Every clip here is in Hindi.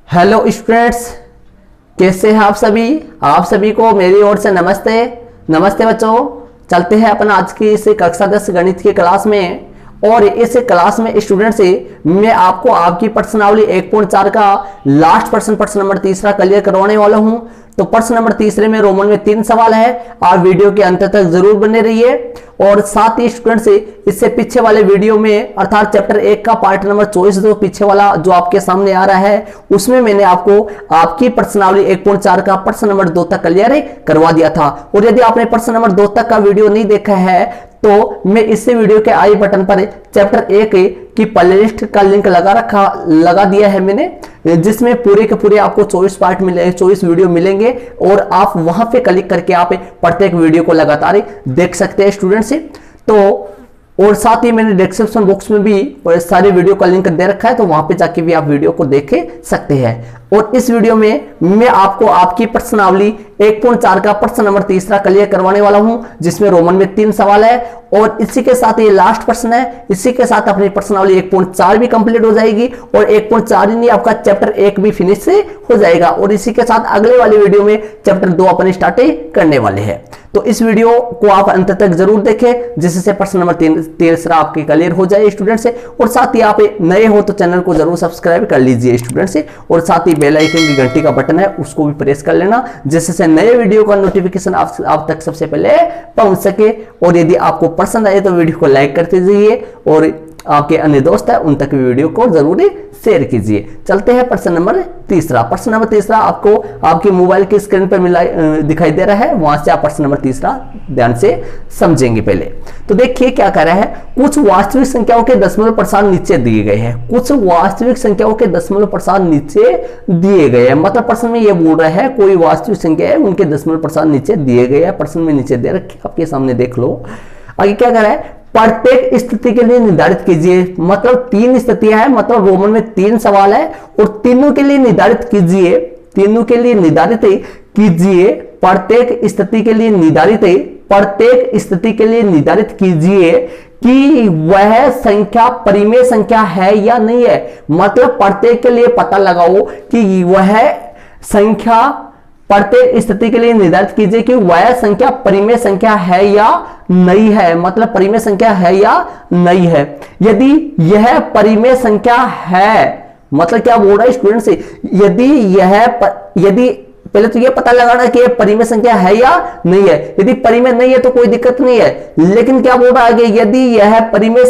हेलो स्टूडेंट्स, कैसे हैं आप सभी को मेरी ओर से नमस्ते। नमस्ते बच्चों, चलते हैं अपना आज की इस कक्षा 10 गणित की क्लास में। और इस क्लास में स्टूडेंट्स मैं आपको आपकी प्रश्नावली 1.4 का लास्ट प्रश्न नंबर तीसरा क्लियर करवाने वाला हूं। तो प्रश्न नंबर तीसरे में रोमन में 3 सवाल है। आप वीडियो के अंत तक जरूर बने रहिए। और साथ ही स्टूडेंट्स इससे पीछे वाले वीडियो में अर्थात चैप्टर 1 का पार्ट नंबर 24 जो पीछे वाला जो आपके सामने आ रहा है, उसमें मैंने आपको आपकी प्रश्नावली 1.4 का प्रश्न नंबर 2 तक क्लियर करवा दिया था। और यदि आपने प्रश्न नंबर 2 तक का वीडियो नहीं देखा है तो मैं इस वीडियो के आई बटन पर चैप्टर 1 की प्लेलिस्ट का लिंक लगा दिया है मैंने, जिसमें पूरे के पूरे आपको 24 पार्ट मिलेंगे, 24 वीडियो मिलेंगे। और आप वहां पे क्लिक करके आप प्रत्येक वीडियो को लगातार देख सकते हैं स्टूडेंट्स। तो और साथ ही मैंने डिस्क्रिप्शन बॉक्स में भी सारे वीडियो का लिंक दे रखा है, तो वहां पे जाके भी आप वीडियो को देख सकते हैं। और इस वीडियो में मैं आपको आपकी प्रश्नावली 1.4 का प्रश्न नंबर तीसरा क्लियर करवाने वाला हूं, जिसमें रोमन में 3 सवाल है। और इसी के साथ ये लास्ट प्रश्न है। इसी के साथ अपनी प्रश्नावली 1.4 भी कंप्लीट हो जाएगी और 1.4 ही नहीं, आपका चैप्टर 1 भी फिनिश हो जाएगा। और इसी के साथ अगले वाली वीडियो में चैप्टर 2 अपन स्टार्ट करने वाले हैं। तो इस वीडियो को आप अंत तक जरूर देखें, जिससे प्रश्न नंबर तीसरा आपके क्लियर हो जाए स्टूडेंट्स। और साथ ही आप नए हो तो चैनल को जरूर सब्सक्राइब कर लीजिए स्टूडेंट्स। और साथ ही बेल आइकन की घंटी का बटन है, उसको भी प्रेस कर लेना, जिससे नए वीडियो का नोटिफिकेशन आप तक सबसे पहले पहुंच सके। और यदि आपको पसंद आए तो वीडियो को लाइक करते जाइए और आपके अन्य दोस्त है उन तक वीडियो को जरूर शेयर कीजिए। चलते हैं प्रश्न नंबर तीसरा। प्रश्न नंबर तीसरा आपको आपके मोबाइल की स्क्रीन पर दिखाई दे रहा है, वहां से आप प्रश्न नंबर तीसरा ध्यान से समझेंगे। पहले तो देखिए क्या कह रहा है, कुछ वास्तविक संख्याओं के दशमलव प्रसार नीचे दिए गए हैं। कुछ वास्तविक संख्याओं के दशमलव प्रसार नीचे दिए गए हैं, मतलब प्रश्न में यह बोल रहा है कोई वास्तविक संख्या है, उनके दशमलव प्रसार नीचे दिए गए हैं। प्रश्न में नीचे दे रखे आपके सामने देख लो। आगे क्या कह रहा है, प्रत्येक स्थिति के लिए निर्धारित कीजिए। मतलब 3 स्थितियां हैं, मतलब रोमन में 3 सवाल है और तीनों के लिए निर्धारित कीजिए। तीनों के लिए निर्धारित कीजिए, प्रत्येक स्थिति के लिए निर्धारित कीजिए कि वह संख्या परिमेय संख्या है या नहीं है। मतलब प्रत्येक के लिए पता लगाओ कि वह संख्या, प्रत्येक स्थिति के लिए निर्धारित कीजिए कि वह संख्या परिमेय संख्या है या नहीं है। मतलब परिमेय संख्या है या नहीं है। यदि यह परिमेय संख्या है, मतलब क्या बोल रहा है स्टूडेंट से, यदि पहले तो यह पता लगाना कि यह परिमेय संख्या है या नहीं है। यदि परिमेय नहीं है तो कोई दिक्कत नहीं है, लेकिन क्या बोल रहा है आगे, यदि यह परिमेय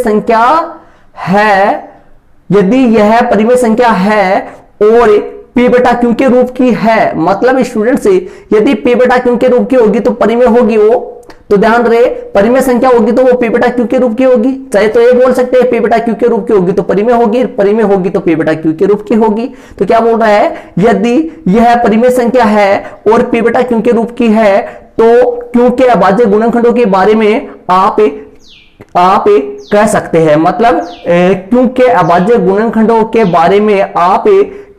संख्या है और p बटा q के रूप की है। मतलब स्टूडेंट से यदि p बटा q के रूप की होगी तो परिमेय होगी वो। तो ध्यान रहे, परिमेय संख्या होगी तो वो p बटा q के रूप की होगी। चाहे तो ये बोल सकते हैं p बटा q के रूप की होगी तो परिमेय होगी, परिमेय होगी तो p बटा q के रूप की होगी। तो क्या बोल रहा है, यदि यह परिमेय संख्या है और p बटा q के रूप की है तो q के अभाज्य गुणनखंडों के बारे में आप कह सकते हैं। मतलब q के अभाज्य गुणनखंडों के बारे में आप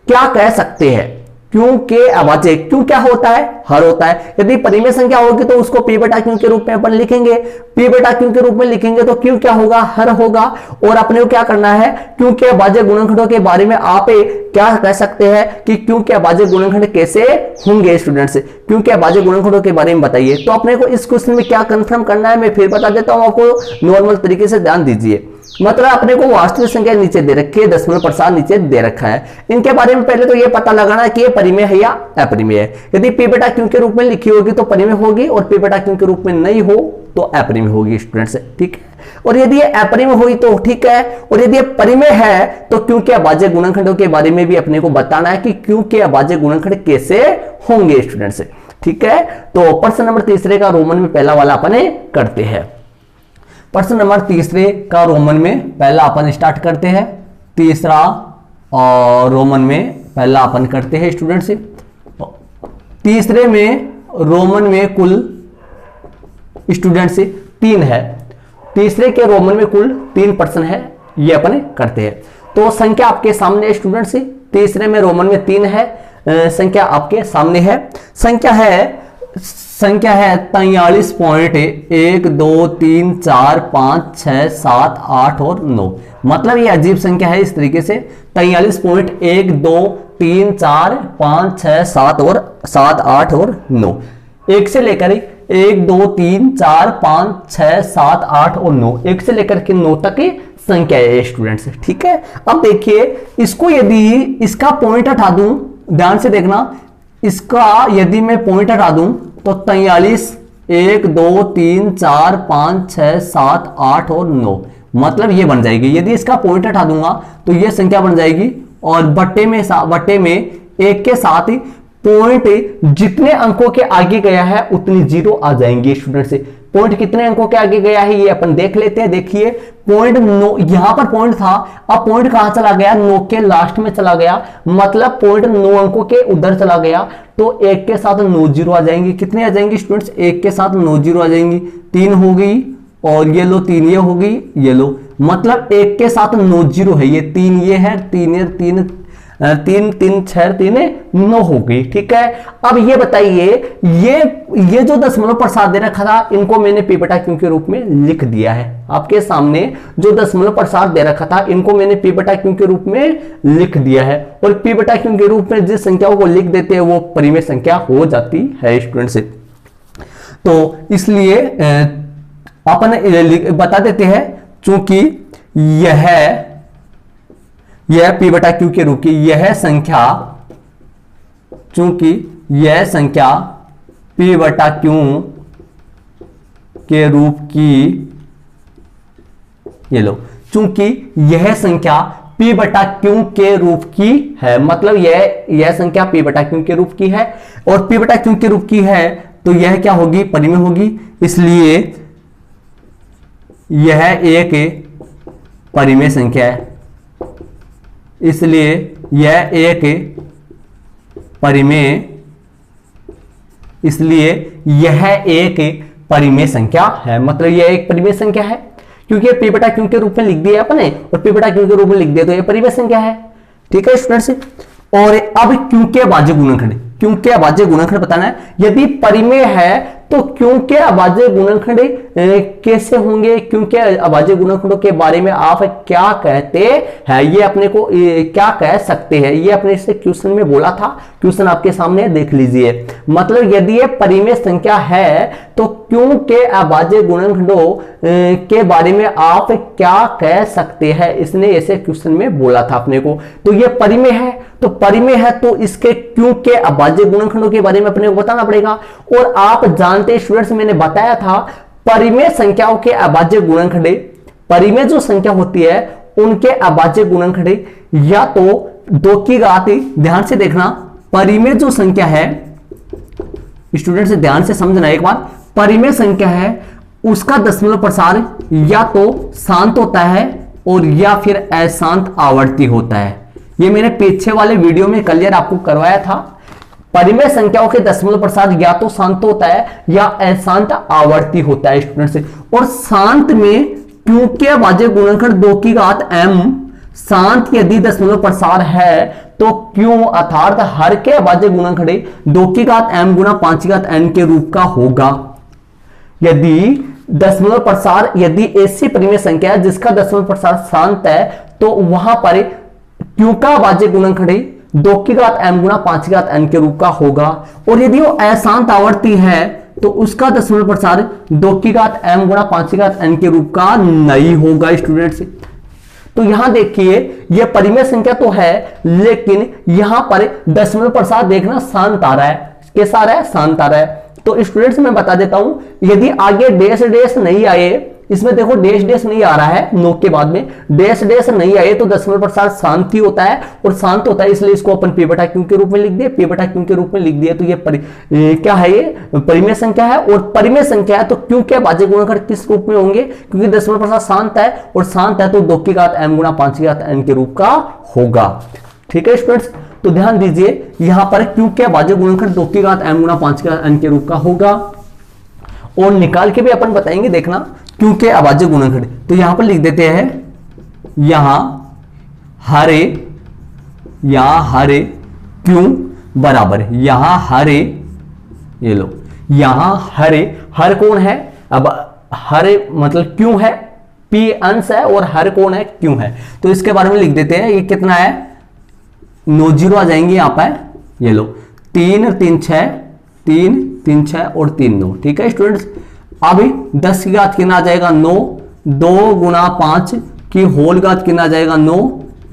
क्या कह सकते हैं। क्यों के अभाज्य, क्यों क्या होता है, हर होता है। यदि परिमेय संख्या होगी तो उसको p बटा q के रूप में अपन लिखेंगे, p बटा q के रूप में लिखेंगे तो q क्या होगा, हर होगा। और अपने को क्या करना है, q के अभाज्य गुणनखंडों के बारे में आप क्या कह सकते हैं कि q के अभाज्य गुणनखंड कैसे होंगे। स्टूडेंट्स q के अभाज्य गुणनखंडों के बारे में बताइए। तो अपने को इस क्वेश्चन में क्या कंफर्म करना है मैं फिर बता देता हूं आपको, नॉर्मल तरीके से ध्यान दीजिए। मतलब अपने को वास्तविक संख्या नीचे दे रखी है, दशमलव प्रसार नीचे दे रखा है। इनके बारे में पहले तो ये पता लगाना है कि ये परिमेय है या अपरिमेय है। यदि p बटा q के रूप में लिखी होगी तो परिमेय होगी और p बटा q के रूप में नहीं हो तो अपरिमेय होगी स्टूडेंट्स, ठीक है। और यदि ये अपरिमेय हुई तो ठीक है, और यदि ये परिमेय है तो q के अभाज्य गुणनखंडों के बारे में भी अपने को बताना है कि q के अभाज्य गुणनखंड कैसे होंगे स्टूडेंट्स, ठीक है। तो प्रश्न नंबर तीसरे का रोमन में पहला वाला अपने करते हैं। प्रश्न नंबर तीसरे का रोमन में पहला अपन स्टार्ट करते हैं। तीसरा और रोमन में पहला अपन करते हैं स्टूडेंट्स। तीसरे में रोमन में कुल स्टूडेंट्स 3 है। तीसरे के रोमन में कुल 3 प्रश्न है, ये अपन करते हैं। तो संख्या आपके सामने स्टूडेंट्स, तीसरे में रोमन में 3 है, संख्या आपके सामने है। संख्या है 43.1234567 और 9। मतलब ये अजीब संख्या है इस तरीके से 43.1234567 3 4 5 6 7 और 7 8 और 9, एक से लेकर 1 2 3 4 5 6 7 8 और 9, एक से लेकर के 9 तक की संख्या है स्टूडेंट्स। ठीक है, अब देखिए इसको यदि इसका पॉइंट हटा दूं, ध्यान से देखना, इसका यदि मैं पॉइंट हटा दूं तो 43 1 2 3 4 5 6 7 8 और 9, मतलब ये बन जाएगी। यदि इसका पॉइंट हटा दूंगा तो ये संख्या बन जाएगी, और बट्टे में एक के साथ ही पॉइंट जितने अंकों के आगे गया है उतनी जीरो आ जाएंगी स्टूडेंट से। पॉइंट कितने अंकों के आगे गया है ये अपन देख लेते हैं। देखिए पॉइंट 9, यहां पर पॉइंट था, अब पॉइंट कहां चला गया, 9 के लास्ट में चला गया, मतलब पॉइंट 9 अंकों के उधर चला गया, तो एक के साथ 9 जीरो आ जाएंगी। कितने आ जाएंगी स्टूडेंट्स, एक के साथ 9 जीरो आ जाएंगी, 3 हो गई, और ये लो 3 ये हो गई, ये लो, मतलब एक के साथ 9 जीरो है, ये 3 ये है, 3 3 6 3 9 हो गई। ठीक है, अब ये बताइए ये जो दशमलव प्रसाद दे रखा था, इनको मैंने p बटा q के रूप में लिख दिया है। आपके सामने जो दशमलव प्रसाद दे रखा था, इनको मैंने p बटा q के रूप में लिख दिया है, और p बटा q के रूप में जिस संख्याओं को लिख देते हैं वो परिमेय संख्या हो जाती है स्टूडेंट से। तो इसलिए अपन बता देते हैं, चूंकि यह p बटा q के रूप की यह संख्या, चूंकि यह संख्या p बटा q के रूप की, ये लो, चूंकि यह संख्या p बटा q के रूप की है, मतलब यह संख्या p बटा q के रूप की है, और p बटा q के रूप की है तो यह क्या होगी, परिमेय होगी, इसलिए यह एक परिमेय संख्या है, इसलिए यह एक परिमेय, इसलिए यह एक परिमेय संख्या है, मतलब यह एक परिमेय संख्या है, क्योंकि p बटा q के रूप में लिख दिया अपने, और p बटा q के रूप में लिख दिया तो यह परिमेय संख्या है। ठीक है स्टूडेंट्स, और अब q के अभाज्य गुणनखंड, q के अभाज्य गुणनखंड बताना है। यदि परिमेय है तो q के अभाज्य गुणनखंड कैसे होंगे, q के अभाज्य गुणनखंडों के बारे में आप क्या कहते हैं, ये अपने को क्या कह सकते हैं, ये अपने से क्वेश्चन में बोला था, क्वेश्चन आपके सामने देख लीजिए। मतलब यदि ये परिमेय संख्या है तो q के अभाज्य गुणनखंडों के बारे में आप क्या कह सकते हैं, इसने ऐसे क्वेश्चन में बोला था अपने को। तो ये परिमेय है, तो परिमेय है तो इसके q के अभाज्य गुणनखंडों के बारे में अपने को बताना पड़ेगा। और आप जानते स्टूडेंट्स, मैंने बताया था परिमेय संख्याओं के अभाज्य गुणनखंड, परिमेय जो संख्या होती है उनके अभाज्य गुणनखंड या तो 2 की घात, ध्यान से देखना, परिमेय जो संख्या है स्टूडेंट से ध्यान से समझना एक बार, परिमेय संख्या है उसका दशमलव प्रसार या तो शांत होता है और या फिर अशांत आवर्ती होता है। ये मैंने पीछे वाले वीडियो में क्लियर आपको करवाया था। परिमेय संख्याओं के दशमलव प्रसार या तो शांत होता है या अशांत आवर्ती होता है स्टूडेंट्स। और शांत में q के अभाज्य गुणनखंड 2 की घात m, शांत यदि दशमलव प्रसार है तो q अर्थात हर के अभाज्य गुणनखंड 2 की घात m गुना 5 की घात n के रूप का होगा। यदि दशमलव प्रसार, यदि ऐसी परिमेय संख्या है जिसका दशमलव प्रसार शांत है तो वहां पर q का अभाज्य गुणनखंड 2 की घात m गुना 5 की घात n के रूप का होगा। और यदि वो अशांत आवर्ती है तो उसका दशमलव प्रसार 2 की घात m गुना 5 की घात n के रूप का नहीं होगा स्टूडेंट्स। तो यहां देखिए ये परिमेय संख्या तो है, लेकिन यहां पर दशमलव प्रसार देखना शांत आ रहा है। कैसा आ रहा है? शांत आ रहा है। तो स्टूडेंट्स मैं बता देता हूं, यदि आगे डैश डैश नहीं आए, इसमें देखो डैश डैश नहीं आ रहा है, नो के बाद में डैश डैश नहीं आए तो दशमलव प्रसार शांत ही होता है, और शांत होता है इसलिए इसको अपन p बटा q के रूप में लिख दिए, p बटा q के रूप में लिख दिए। तो ये क्या है, ये परिमेय संख्या है। और परिमेय संख्या है तो q के अभाज्य गुणनखंड किस रूप में होंगे, क्योंकि दशमलव प्रसार शांत है, और शांत है तो 2 की घात m गुना 5 की घात n के रूप का होगा। ठीक है स्टूडेंट्स, तो ध्यान दीजिए यहां पर q के अभाज्य गुणनखंड 2 की घात m गुना 5 की घात n के रूप का होगा। और निकाल के भी अपन बताएंगे, देखना q के अभाज्य गुणनखंड। तो यहां पर लिख देते हैं, यहां हरे q बराबर, यहां हरे, ये लो, यहां हर कौन है, अब हरे मतलब q है, p अंश है और हर कौन है, q है। तो इसके बारे में लिख देते हैं, ये कितना है, 9 जीरो आ जाएंगे यहाँ पर, ये लो 3 3 6, 3 3 6 और 3 9। ठीक है स्टूडेंट्स, अभी 10 की घात कितना आ जाएगा 9, 2 गुना 5 की होल घात कितना आ जाएगा 9,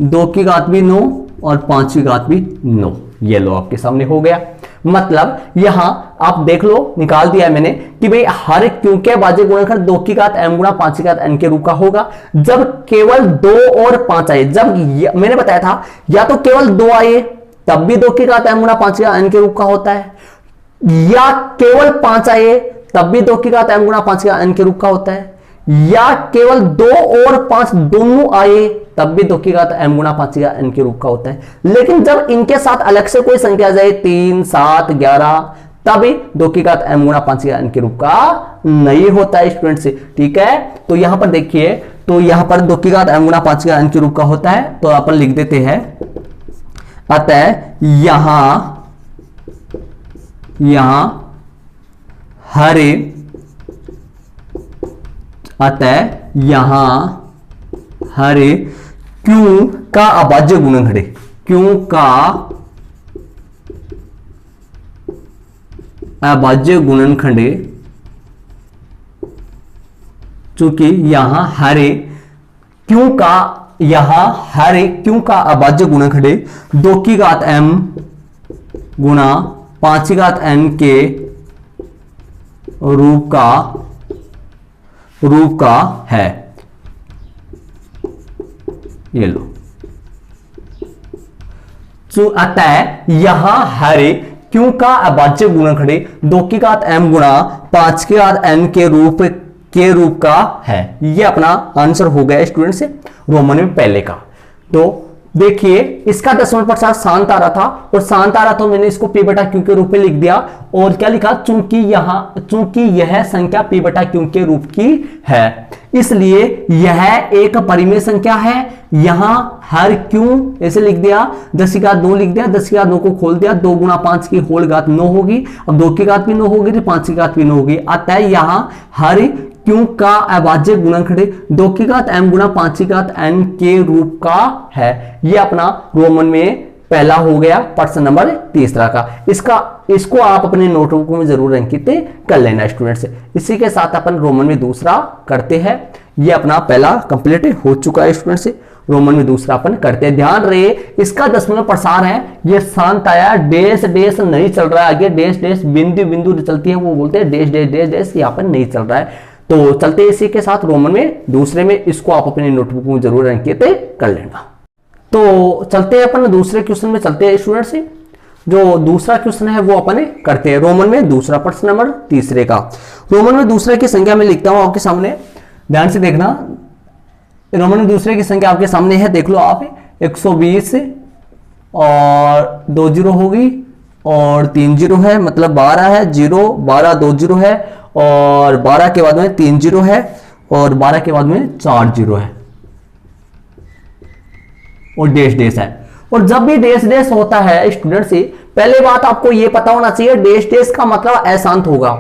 2 की घात भी 9 और 5 की घात भी 9। ये लो आपके सामने हो गया। मतलब यहां आप देख लो, निकाल दिया है मैंने कि भाई हर क्यों के अभाज्य गुणनखंड 2 की घात m गुणा 5 की घात n के रूप का होगा जब केवल 2 और 5 आए। जब मैंने बताया था या तो केवल 2 आए तब भी 2 की घात m गुणा 5 की घात n के रूप का होता है, या केवल 5 आए तब भी 2 की घात m गुणा 5 की घात n के रूप का होता है, या केवल 2 और 5 दोनों आए तब भी 2 की घात m गुणा 5 की घात n के रूप का होता है। लेकिन जब इनके साथ अलग से कोई संख्या आ जाए 3 7 11 तभी 2 की घात m गुणा 5 की घात n के रूप का नहीं होता है स्टूडेंट से। ठीक है, तो यहां पर देखिए, तो यहां पर 2 की घात m गुणा 5 की घात n के रूप का होता है, तो अपन लिख देते हैं अतः यहां हर Q का अभाज्य गुणनखंड, Q का अभाज्य गुणनखंड, चूंकि यहां हर Q का अभाज्य गुणनखंड 2 की घात m गुणा 5 की घात n के रूप का है। ये लो, अतः यहां हर Q का अभाज्य गुणनखंड 2 की घात m गुणा 5 की घात n के रूप का है। ये अपना आंसर हो गया स्टूडेंट से रोमन में पहले का। तो देखिए इसका दशमलव प्रसार शांत आ रहा था, और शांत आ रहा था मैंने इसको p बटा q के रूप में लिख दिया, और क्या लिखा, चूंकि यह संख्या p बटा q के रूप की है इसलिए यह एक परिमेय संख्या है। यहां हर q ऐसे लिख दिया, 10 की घात 2 लिख दिया, 10 की घात 2 को खोल दिया, 2 गुणा 5 की होल घात 9 होगी, अब 2 की घात भी 9 होगी तो 5 की घात भी 9 होगी। अतः यहां हर Q का अभाज्य गुणनखंड 2 की घात m गुणा 5 की घात n के रूप का है। यह अपना रोमन में पहला हो गया, प्रश्न नंबर तीसरा का। इसको आप अपने नोटबुक में जरूर अंकित कर लेना स्टूडेंट्स। इसी के साथ अपन रोमन में दूसरा करते हैं। यह अपना पहला कंप्लीट हो चुका है स्टूडेंट्स। रोमन में दूसरा अपन करते हैं। ध्यान रहे इसका दशमलव प्रसार है, यह शांत आया, डैश डैश नहीं चल रहा है, आगे डैश डैश बिंदु बिंदु चलती है, वो बोलते हैं डैश डैश डैश डैश, यहाँ पर नहीं चल रहा है। तो चलते इसी के साथ रोमन में दूसरे में, इसको आप अपने नोटबुक में जरूर अंकित कर लेना। तो चलते हैं अपन दूसरे क्वेश्चन में चलते हैं स्टूडेंट से। जो दूसरा क्वेश्चन है वो अपन करते हैं रोमन में दूसरा, प्रश्न नंबर तीसरे का। रोमन में दूसरे की संख्या में लिखता हूं आपके सामने, ध्यान से देखना। रोमन में दूसरे की संख्या आपके सामने है, देख लो आप, 120 और 2 जीरो होगी और 3 जीरो है, मतलब 12 है, 0 12 2 जीरो है, और 12 के बाद में 3 जीरो है, और 12 के बाद में 4 जीरो है, और डैश डैश है। और जब भी डैश डैश होता है स्टूडेंट से, पहले बात आपको यह पता होना चाहिए डैश डैश का मतलब अशांत होगा,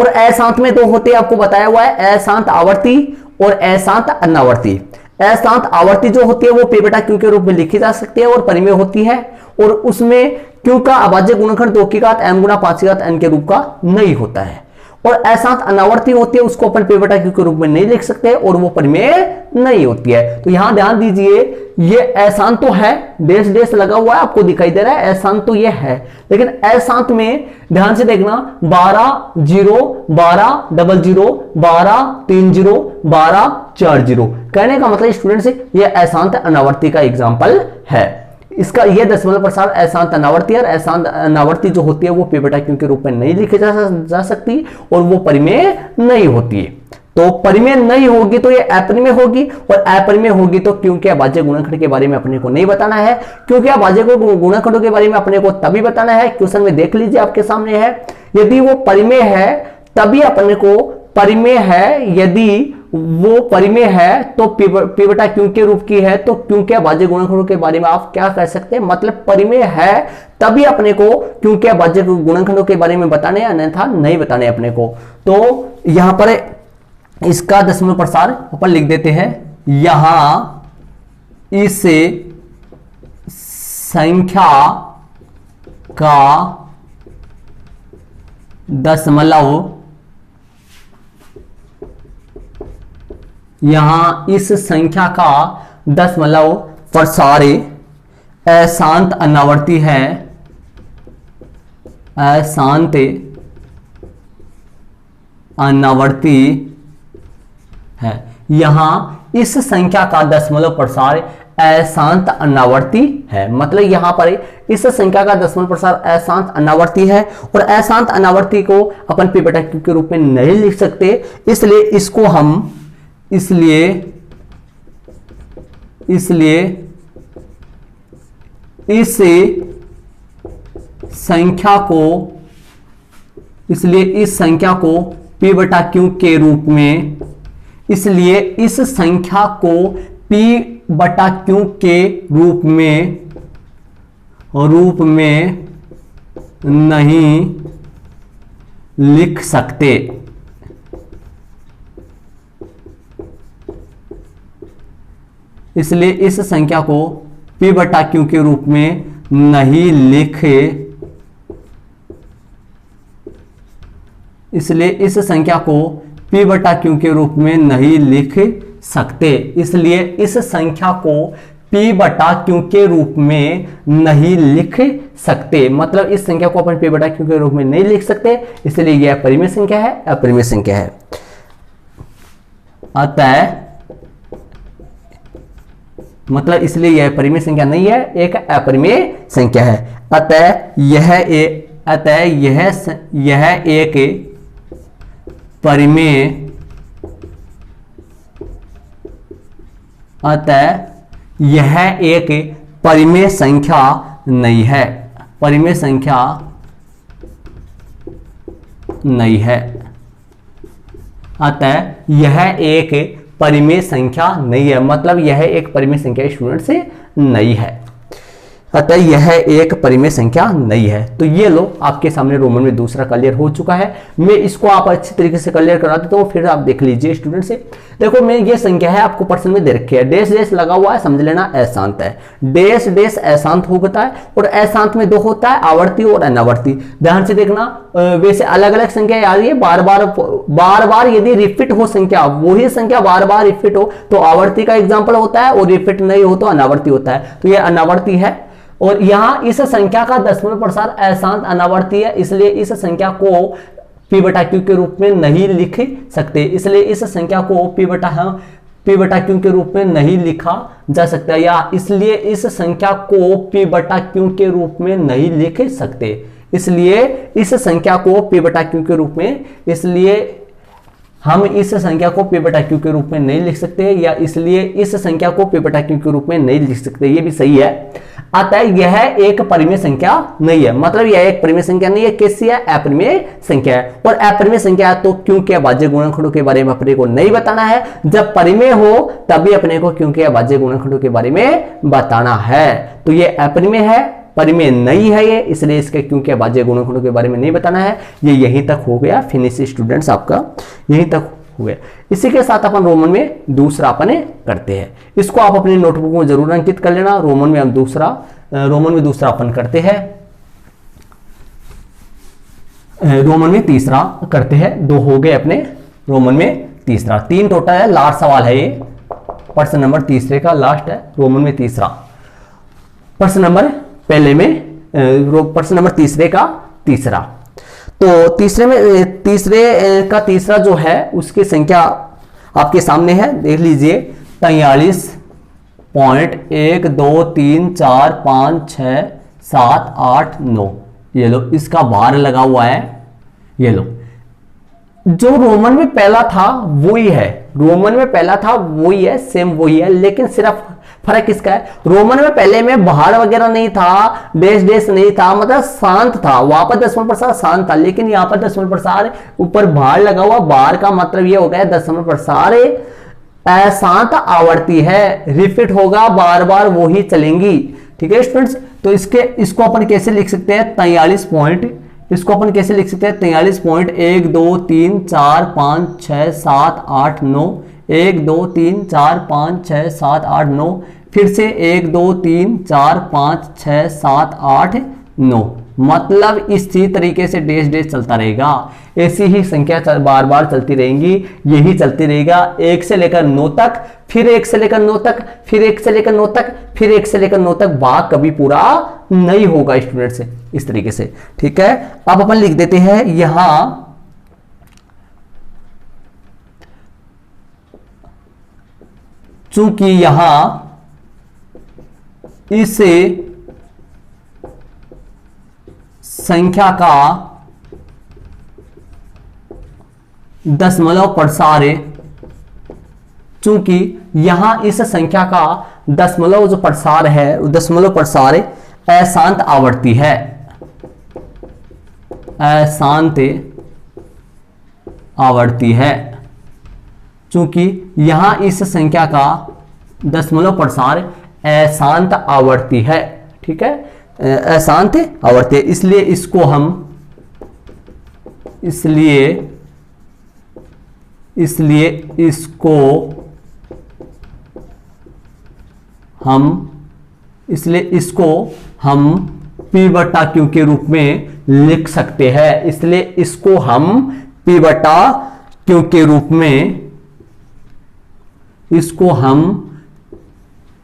और अशांत में दो होते आपको बताया हुआ है, अशांत आवर्ती और अशांत अनावर्ती। अशांत आवर्ती जो होती है वो p बटा q के रूप में लिखी जा सकती है और परिमेय होती है, और उसमें q का अभाज्य गुणनखंड 2 की घात m गुणा 5 की घात n के रूप का नहीं होता है। और अशांत अनावर्ती होती है, उसको अपन p बटा q के रूप में नहीं लिख सकते, और वो परिमेय नहीं होती है। तो यहां ध्यान दीजिए, ये अशांत तो है, डैश डैश लगा हुआ है आपको दिखाई दे रहा है, अशांत तो ये है, लेकिन अशांत में ध्यान से देखना 12 0 12 00 12 3 0 12 4 0। कहने का मतलब स्टूडेंट से ये अशांत अनावर्ती का एग्जाम्पल है। इसका यह दशमलव प्रसार अशांत अनावर्ती और अशांत अनावर्ती जो होती है वो p बटा q के रूप में नहीं लिखी जा सकती, और वो परिमेय नहीं होती है। तो परिमेय नहीं होगी तो ये अपरिमेय होगी, और अपरिमेय होगी तो क्योंकि अभाज्य गुणनखंड के बारे में अपने को नहीं बताना है, क्योंकि अभाज्य गुणनखंडों के बारे में अपने को तभी बताना है। क्वेश्चन में देख लीजिए आपके सामने है, यदि वो परिमेय है तभी अपने को परिमेय है, यदि वो परिमेय है तो p बटा q के रूप की है, तो क्योंकि अभाज्य गुणनखंडों के बारे में आप क्या कर सकते हैं, मतलब परिमेय है तभी अपने को क्योंकि अभाज्य गुणनखंडों के बारे में बताने, अन्यथा नहीं बताने अपने को। तो यहां पर इसका दशमलव प्रसार अपन लिख देते हैं, यहां इस संख्या का दशमलव, यहां इस संख्या का दशमलव प्रसार अशांत अनावर्ती है, अशांत अनावर्ती है। यहां इस संख्या का दशमलव प्रसार अशांत अनावर्ती है, मतलब यहां पर इस संख्या का दशमलव प्रसार अशांत अनावर्ती है, और अशांत अनावर्ती को अपन p बटा q के रूप में नहीं लिख सकते, इसलिए इसको हम इसलिए इस संख्या को p बटा q के रूप में, इसलिए इस संख्या को p बटा q के रूप में नहीं लिख सकते। इसलिए इस संख्या को p बटा q के रूप में नहीं लिखे, इसलिए इस संख्या को p बटा q के रूप में नहीं लिख सकते। इसलिए इस संख्या को p बटा q के रूप में नहीं लिख सकते, मतलब इस संख्या को अपन p बटा q के रूप में नहीं लिख सकते, इसलिए यह अपरिमेय संख्या है, अपरिमेय संख्या है। अतः मतलब इसलिए यह परिमेय संख्या नहीं है, एक अपरिमेय संख्या है। अतः यह एक परिमेय, अतः यह एक परिमेय संख्या नहीं है, परिमेय संख्या नहीं है। अतः यह एक परिमेय संख्या नहीं है, मतलब यह एक परिमेय संख्या स्टूडेंट से नहीं है। अतः यह एक परिमेय संख्या नहीं है। तो ये लो आपके सामने रोमन में दूसरा क्लियर हो चुका है। मैं इसको आप अच्छी तरीके से क्लियर करा देता हूँ, फिर आप देख लीजिए स्टूडेंट से। देखो मैं ये संख्या है आपको प्रश्न में दे रखी है, डैश डैश लगा हुआ है, समझ लेना अशांत है। डैश डैश अशांत होता है, और अशांत में दो होता है, आवर्ती और अनावर्ती। ध्यान से देखना, वैसे अलग अलग संख्या आ रही है, बार बार यदि रिपीट हो संख्या, वही संख्या बार बार रिपीट हो तो आवर्ती का एग्जाम्पल होता है, और रिपीट नहीं हो तो अनावर्ती होता है। तो यह अनावर्ती है, और यहां इस संख्या का दशमलव प्रसार अशांत अनावर्ती है, इसलिए इस संख्या को p बटा q के रूप में नहीं लिख सकते। इसलिए इस संख्या को p बटा q के रूप में नहीं लिखा जा सकता, या इसलिए इस संख्या को p बटा q के रूप में नहीं लिख सकते। इसलिए इस संख्या को p बटा q के रूप में, इसलिए हम इस संख्या को p बटा q के रूप में नहीं लिख सकते, या इसलिए इस संख्या को p बटा q के रूप में नहीं लिख सकते, ये भी सही है। अतः यह एक परिमेय संख्या नहीं है, मतलब यह एक परिमेय संख्या नहीं है, कैसी है? अपरिमेय संख्या है। और अपरिमेय संख्या है तो क्यों के अभाज्य गुणनखंडों के बारे में अपने को नहीं बताना है, जब परिमेय हो तभी अपने को क्यों के अभाज्य गुणनखंडों के बारे में बताना है। तो ये अपरिमेय है, परिमेय नहीं है ये, इसलिए इसके क्यों के अभाज्य गुणनखंडों के बारे में नहीं बताना है। ये यहीं तक हो गया फिनिश स्टूडेंट्स, आपका यहीं तक हो गया। इसी के साथ अपन रोमन में दूसरा अपन करते हैं, इसको आप अपनी नोटबुक में जरूर अंकित कर लेना। रोमन में दूसरा अपन करते हैं, रोमन में तीसरा करते हैं। दो हो गए अपने, रोमन में तीसरा, तीन टोटल है, लास्ट सवाल है ये, प्रश्न नंबर तीसरे का लास्ट है। रोमन में तीसरा प्रश्न नंबर पहले में, प्रश्न नंबर तीसरे का तीसरा। तो तीसरे में तीसरा जो है उसकी संख्या आपके सामने है, देख लीजिए। 43.123456789, ये लो इसका भार लगा हुआ है। ये लो जो रोमन में पहला था वही है, रोमन में पहला था वही है, सेम वही है, लेकिन सिर्फ फर्क किसका है? रोमन में पहले में भार वगैरह नहीं था, डैश डैश नहीं था, मतलब शांत था, वहां पर दशमलव प्रसार शांत था, लेकिन यहाँ पर दशमलव प्रसार ऊपर भार लगा हुआ। भार का मतलब ये हो गया दशमलव प्रसार अशांत आवर्ती है, रिपीट होगा बार बार, वो ही चलेंगी। ठीक है स्टूडेंट्स, तो इसको अपन कैसे लिख सकते हैं? 43.123456789, 1 2 3 4 5 6 7 8 9, फिर से 1 2 3 4 5 6 7 8 9, मतलब इसी तरीके से डैश डैश चलता रहेगा। ऐसी ही संख्या बार बार चलती रहेंगी, यही चलती रहेगा 1 से लेकर 9 तक, फिर 1 से लेकर 9 तक, फिर 1 से लेकर 9 तक, फिर 1 से लेकर 9 तक। भाग कभी पूरा नहीं होगा स्टूडेंट से इस तरीके से। ठीक है, अब अपन लिख देते हैं यहां चूंकि यहां इस संख्या का दशमलव प्रसार, चूंकि यहां इस संख्या का दशमलव जो प्रसार है, दशमलव प्रसार अशांत आवर्ती है, अशांत आवर्ती है। चूंकि यहां इस संख्या का दशमलव प्रसार अशांत आवर्ती है, ठीक है, अशांत आवर्ती है, इसलिए इसको हम इसलिए इसको हम P बटा Q के रूप में लिख सकते हैं। इसलिए इसको हम P बटा Q के रूप में, इसको हम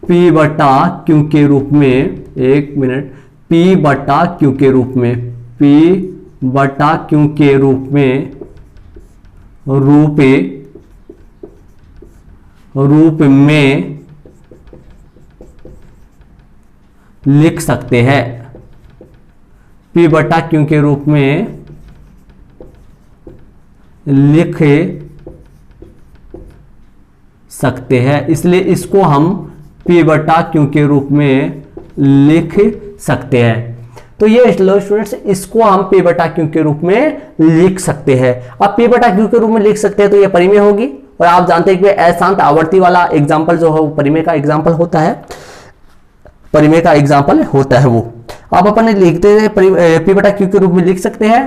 P बटा Q के रूप में, एक मिनट, P बटा Q के रूप में, P बटा Q के रूप में रूप में लिख सकते हैं। P बटा Q के रूप में लिख सकते हैं, इसलिए इसको हम P बटा Q के रूप में लिख सकते हैं। तो ये स्टूडेंट्स, इसको हम P बटा Q के रूप में लिख सकते हैं। अब P बटा Q के रूप में लिख सकते हैं तो ये परिमेय होगी, और आप जानते हैं कि अशांत आवर्ती वाला एग्जाम्पल जो है वो परिमेय का एग्जाम्पल होता है, परिमेय का एग्जाम्पल होता है वो। अब अपन लिखते हैं P बटा Q के रूप में लिख सकते हैं।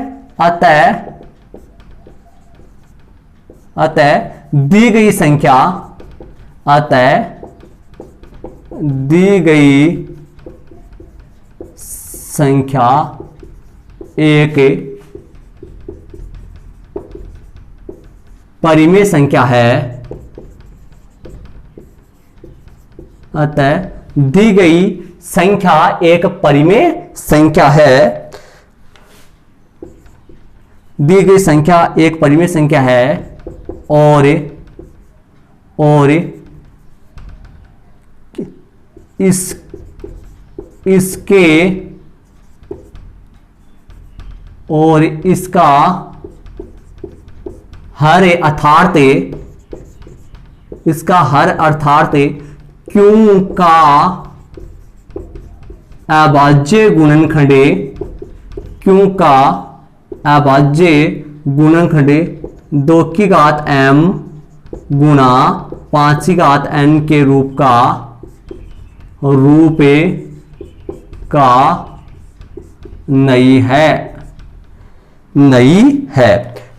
अतः दी गई संख्या, एक परिमेय संख्या है। अतः दी गई संख्या एक परिमेय संख्या है, दी गई संख्या एक परिमेय संख्या है, और इसका हर अर्थात क्यों का अभाज्य गुणनखंड, क्यों का अभाज्य गुणनखंड 2 की घात m गुणा 5 की घात n के रूप का नहीं है।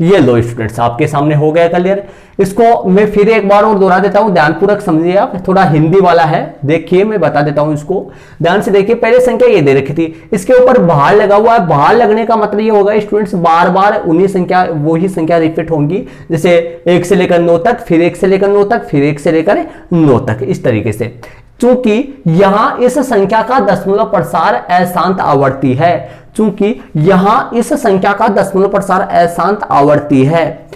ये लो स्टूडेंट्स, आपके सामने हो गया क्लियर। इसको मैं फिर एक बार और दोहरा देता हूं, ध्यानपूर्वक समझिए आप, थोड़ा हिंदी वाला है, देखिए मैं बता देता हूं इसको, ध्यान से देखिए। पहले संख्या ये दे रखी थी, इसके ऊपर भार लगा हुआ है। भार लगने का मतलब ये होगा स्टूडेंट्स, बार बार उन्हीं संख्या, वही संख्या रिपीट होंगी, जैसे 1 से लेकर 9 तक, फिर 1 से लेकर 9 तक, फिर 1 से लेकर 9 तक, इस तरीके से। चूंकि यहां इस संख्या का दशमलव प्रसार अशांत आवर्ती है, चूंकि यहां इस संख्या का दशमलव प्रसार अशांत आवर्ती है,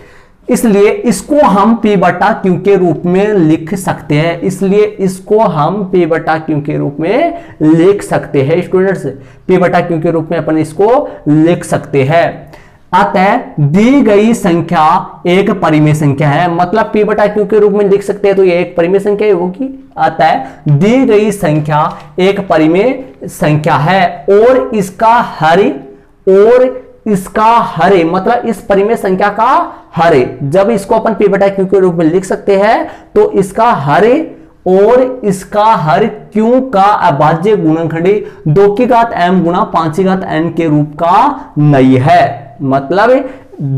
इसलिए इसको हम P बटा Q के रूप में लिख सकते हैं। इसलिए इसको हम P बटा Q के रूप में लिख सकते हैं स्टूडेंट्स, P बटा Q के रूप में अपन इसको लिख सकते हैं। अतः दी गई संख्या एक परिमेय संख्या है, मतलब P बटा Q के रूप में लिख सकते हैं तो ये एक परिमेय संख्या होगी। अतः दी गई संख्या एक परिमेय संख्या है, और इसका हरे मतलब इस परिमेय संख्या का हरे, जब इसको अपन P बटा Q के रूप में लिख सकते हैं तो इसका हरे और इसका हर Q का अभाज्य गुणनखंड 2 की घात m गुणा 5 की घात n के रूप का नहीं है। मतलब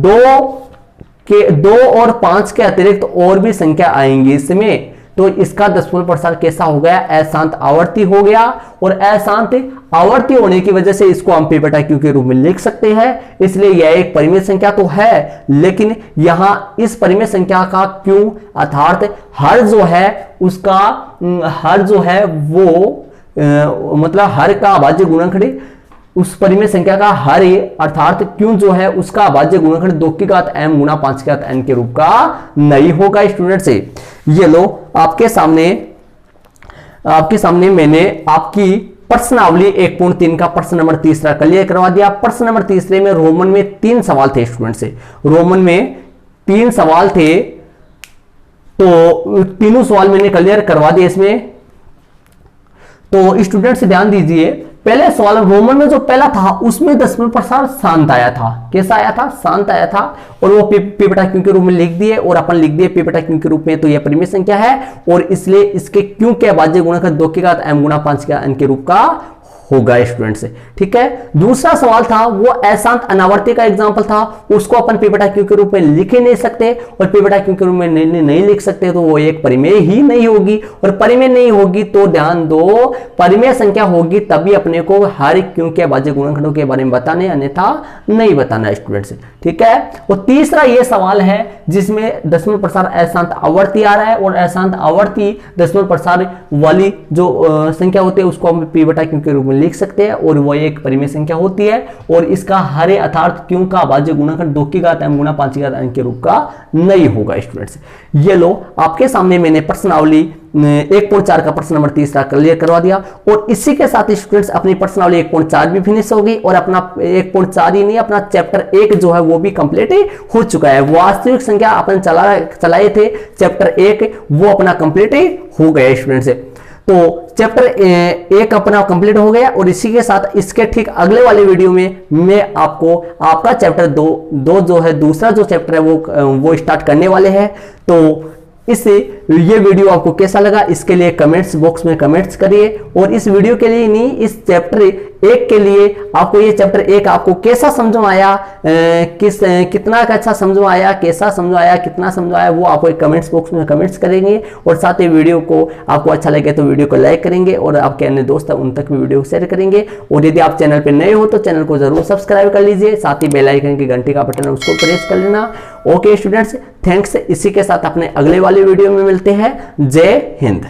2 और 5 के अतिरिक्त और भी संख्या आएंगी इसमें, तो इसका दशमलव प्रसार कैसा हो गया, अशांत आवर्ती हो गया। और अशांत आवर्ती होने की वजह से इसको हम p बटा q के रूप में लिख सकते हैं, इसलिए यह एक परिमेय संख्या तो है, लेकिन यहां इस परिमेय संख्या का q अर्थात हर जो है उसका हर जो है वो मतलब हर का अभाज्य गुणनखंड, उस परिमेय संख्या का हर अर्थात q जो है उसका अभाज्य गुणनखंड 2 की घात m गुणा 5 की घात n के रूप का नहीं होगा स्टूडेंट से। ये लो आपके सामने मैंने आपकी प्रश्नावली 1.3 का प्रश्न नंबर तीसरा क्लियर करवा दिया। प्रश्न नंबर तीसरे में रोमन में 3 सवाल थे स्टूडेंट से, रोमन में 3 सवाल थे, तो तीनों सवाल मैंने क्लियर करवा दिए इसमें। तो स्टूडेंट से ध्यान दीजिए, पहले सवाल रोमन में जो पहला था उसमें दशमलव प्रसार शांत आया था। कैसा आया था, शांत आया था, और वो p बटा q के रूप में लिख दिए, और अपन लिख दिए p बटा q के रूप में, तो यह परिमेय संख्या है और इसलिए इसके q के अभाज्य गुणनखंड 2 की घात m गुणा 5 की घात n के रूप का होगा स्टूडेंट से। ठीक है, दूसरा सवाल था वो अशांत अनावर्ती का एग्जांपल था, उसको अपन p बटा q के रूप में लिख ही नहीं सकते, और p बटा q के रूप में नहीं लिख सकते तो वो एक परिमेय ही नहीं होगी, और परिमेय नहीं होगी तो ध्यान दो परिमेय संख्या होगी तभी अपने को हर q के अभाज्य गुणनखंडों के बारे में बताने, अन्यथा नहीं बताना स्टूडेंट से। ठीक है, और तीसरा ये सवाल है जिसमें दशमलव प्रसार अशांत आवर्ती आ रहा है, और अशांत आवर्ती दशमलव प्रसार वाली जो संख्या होती है उसको हम p बटा q के रूप में लिख सकते हैं, और वह एक परिमेय संख्या होती है, और इसका हर अर्थात q का अभाज्य गुणनखंड 2 की घात m गुणा 5 की घात n के रूप का नहीं होगा स्टूडेंट्स। ये लो आपके सामने मैंने प्रश्नावली 1.4 का प्रश्न नंबर तीसरा क्लियर करवा दिया, और इसी के साथ स्टूडेंट्स अपनी प्रश्नावली 1.4 भी फिनिश होगी, और अपना 1.4 ही नहीं अपना चैप्टर 1 जो है वो भी कंप्लीट हो चुका है। वास्तविक संख्या अपन चलाए थे चैप्टर 1, वो अपना कंप्लीट हो गया स्टूडेंट्स। तो चैप्टर 1 अपना कंप्लीट हो गया, और इसी के साथ इसके ठीक अगले वाले वीडियो में मैं आपको आपका चैप्टर 2 जो है दूसरा जो चैप्टर है वो स्टार्ट करने वाले हैं। तो ये वीडियो आपको कैसा लगा इसके लिए कमेंट्स बॉक्स में कमेंट्स करिए, और इस वीडियो के लिए नहीं, इस चैप्टर 1 के लिए आपको ये चैप्टर 1 आपको कैसा समझ में आया, कितना अच्छा समझ में आया, कैसा समझ आया, कितना समझ आया, वो आपको कमेंट्स बॉक्स में कमेंट्स करेंगे, और साथ ही वीडियो को आपको अच्छा लगे तो वीडियो को लाइक करेंगे, और आपके अन्य दोस्त उन तक भी वीडियो शेयर करेंगे। और यदि आप चैनल पर नए हो तो चैनल को जरूर सब्सक्राइब कर लीजिए, साथ ही बेल आइकन की घंटी का बटन है उसको प्रेस कर लेना। Okay students, thanks. इसी के साथ अपने अगले वाले वीडियो में मिलते हैं। जय हिंद।